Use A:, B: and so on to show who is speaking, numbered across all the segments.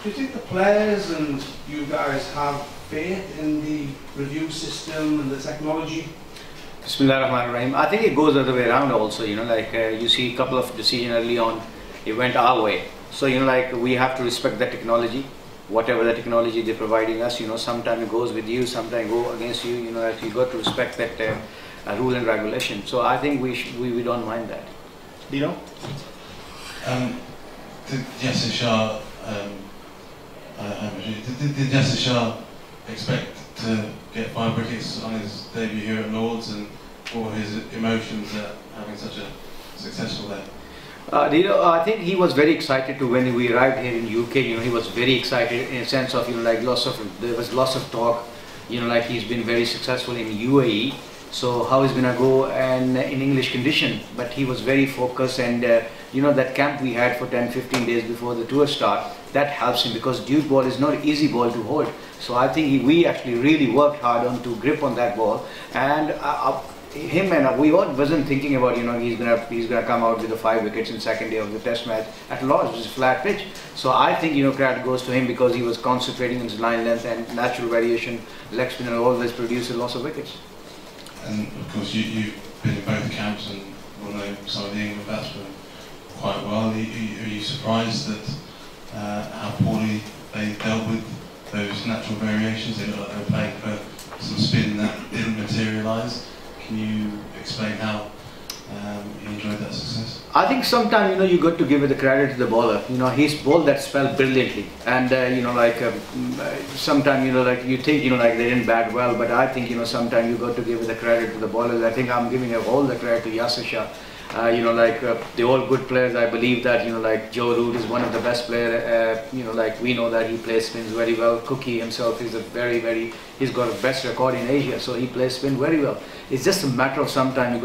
A: Do you think the players and you guys have faith in the review system and the technology?
B: Bismillahirrahmanirrahim. I think it goes the other way around also, you see a couple of decisions early on, it went our way. So, we have to respect the technology, whatever the technology they're providing us, sometimes it goes with you, sometimes it goes against you, that you got to respect that rule and regulation. So I think we don't mind that.
A: Dino?
C: Did Yasser Shah, did Yasser Shah expect to get 5 wickets on his debut here at Lords, and what were his emotions at having such a successful day?
B: I think he was very excited when we arrived here in UK. He was very excited in a sense of there was lots of talk. He's been very successful in UAE. So how he's gonna go and in English condition? But he was very focused, and that camp we had for 10-15 days before the tour start, that helps him, because dude ball is not an easy ball to hold. So I think we actually really worked hard on to grip on that ball, and we wasn't thinking about he's gonna come out with the 5 wickets in second day of the test match at Lords, which is a flat pitch. So I think credit goes to him, because he was concentrating on his line length and natural variation. Leg spinner always produces lots of wickets.
C: And of course you've been in both camps and will know some of the England batsmen quite well. Are you surprised that how poorly they dealt with those natural variations? They looked like they were playing for some spin that didn't materialise. Can you explain how you enjoyed that success?
B: I think sometimes you got to give it the credit to the bowler. He's bowled that spell brilliantly, and sometimes you think they didn't bat well, but I think sometimes you got to give it the credit to the bowlers. I think I'm giving all the credit to Yasser Shah. They're all good players. I believe that Joe Root is one of the best players. We know that he plays spins very well. Cookie himself is he's got a best record in Asia, so he plays spin very well. It's just a matter of sometimes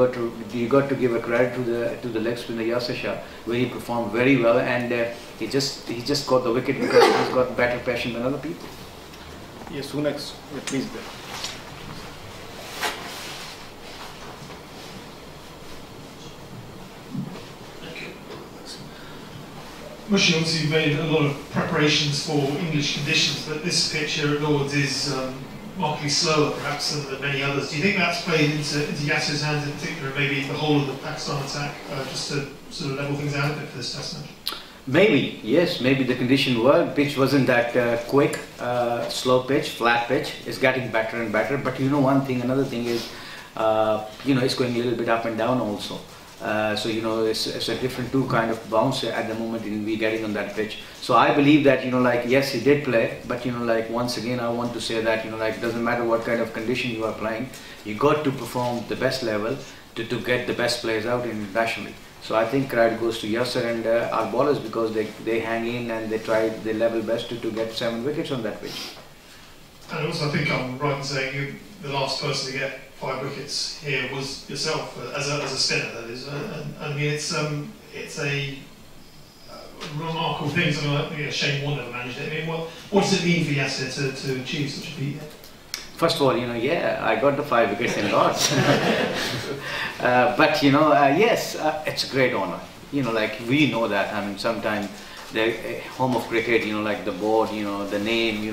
B: you got to give a credit to the leg spinner Yasser Shah, where he performed very well, and he just got the wicket because he's got better passion than other people.
A: Yes, who next? Please.
D: Mushy, obviously you've made a lot of preparations for English conditions, but this pitch here at Lords is markedly slower perhaps than many others. Do you think that's played into Yasser's hands in particular, and maybe the whole of the Pakistan attack, just to sort of level things out a bit for this test match?
B: Maybe, yes, maybe the condition worked. Pitch wasn't that quick, slow pitch, flat pitch. It's getting better and better, but another thing is, it's going a little bit up and down also. So it's a different kind of bounce at the moment we're getting on that pitch. So I believe that yes, he did play, but once again I want to say that it doesn't matter what kind of condition you are playing, you got to perform the best level to get the best players out internationally. So I think credit goes to Yasser and our bowlers, because they hang in and they try their level best to get 7 wickets on that pitch.
D: And also I think I'm right in saying you, the last person to get 5 wickets here was yourself, as a spinner, that is. I mean, it's a remarkable thing. Something like Shane Warne never managed it. I mean, what does it mean for Yasser to achieve such a feat?
B: First of all, I got the 5 wickets in Lords. But yes, it's a great honour. We know that. I mean, sometimes the home of cricket, the board, the name,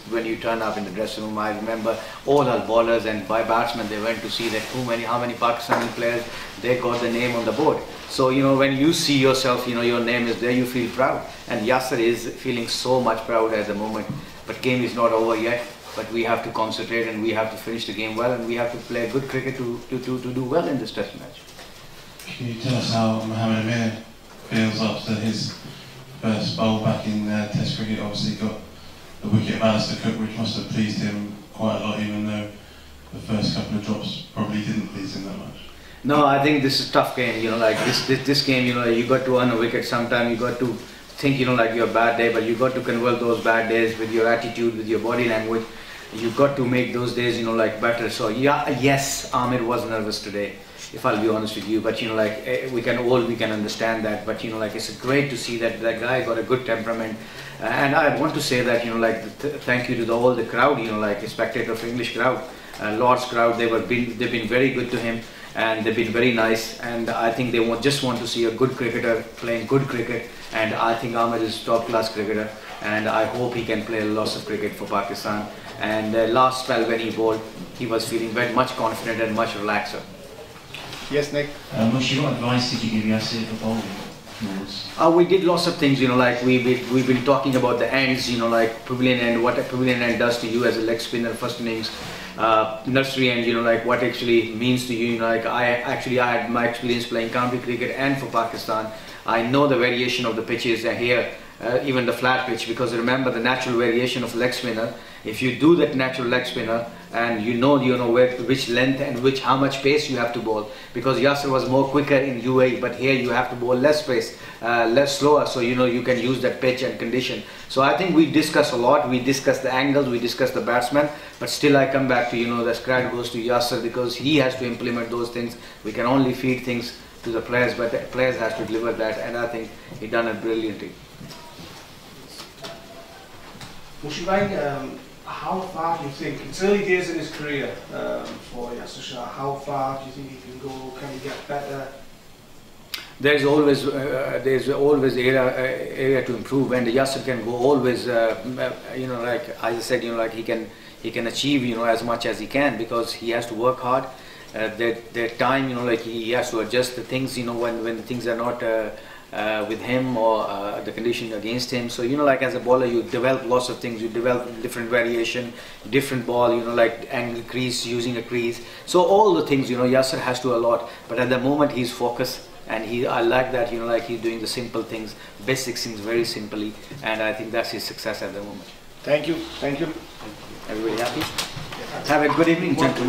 B: when you turn up in the dressing room. I remember all our bowlers and batsmen, they went to see that how many Pakistani players, they got the name on the board. So when you see yourself, your name is there, you feel proud. And Yasser is feeling so much proud at the moment. But game is not over yet. But we have to concentrate, and we have to finish the game well, and we have to play good cricket to do well in this test match.
C: Can you tell us how Mohammed Amir feels after his first bowl back in Test cricket? Obviously got the wicket of Alistair Cook, which must have pleased him quite a lot, even though the first couple of drops probably didn't please him that much.
B: No, I think this is a tough game. This game, you got to earn a wicket. Sometimes you got to think, your bad day, but you got to convert those bad days with your attitude, with your body language. You got to make those days, better. So yeah, yes, Ahmed was nervous today, if I'll be honest with you. But we can understand that. But it's great to see that that guy got a good temperament. And I want to say that thank you to all the crowd, the spectators, English crowd, Lord's crowd. They've been very good to him, and they've been very nice. And I think they just want to see a good cricketer playing good cricket. And I think Ahmed is a top class cricketer. and I hope he can play lots of cricket for Pakistan. And last spell when he bowled, he was feeling very much confident and much relaxed.
E: Yes, Nick.
F: Mush, what advice did you give Yasser for bowling?
B: We did lots of things, like we've been talking about the ends, like pavilion end, what a pavilion end does to you as a leg spinner, first innings, nursery end, like what actually means to you. Like I had my experience playing county cricket and for Pakistan. I know the variation of the pitches here, even the flat pitch, because remember the natural variation of leg spinner. If you do that natural leg spinner and you know which length and how much pace you have to bowl, because Yasser was more quicker in UAE, but here you have to bowl less pace, less slower, so you can use that pitch and condition. So I think we discuss a lot, we discuss the angles, we discuss the batsman, but still I come back to the credit goes to Yasser, because he has to implement those things. We can only feed things to the players, but the players has to deliver that, and I think he done it brilliantly.
A: Mushtaq, how far do you think, it's early days in his career for Yasser Shah, how far do you think he can go, can he get better?
B: There's always area to improve, and Yasser can go always, like as I said, like he can achieve, as much as he can, because he has to work hard. That time, like he has to adjust the things, when things are not with him or the condition against him. So like as a bowler, you develop lots of things, you develop different variation, different ball, like angle crease, using a crease. So all the things, Yasser has to a lot, but at the moment he's focused, and I like that, like he's doing the simple things, basic things very simply, and I think that's his success at the moment.
E: Thank you.
B: Everybody happy? Have a good evening, gentlemen.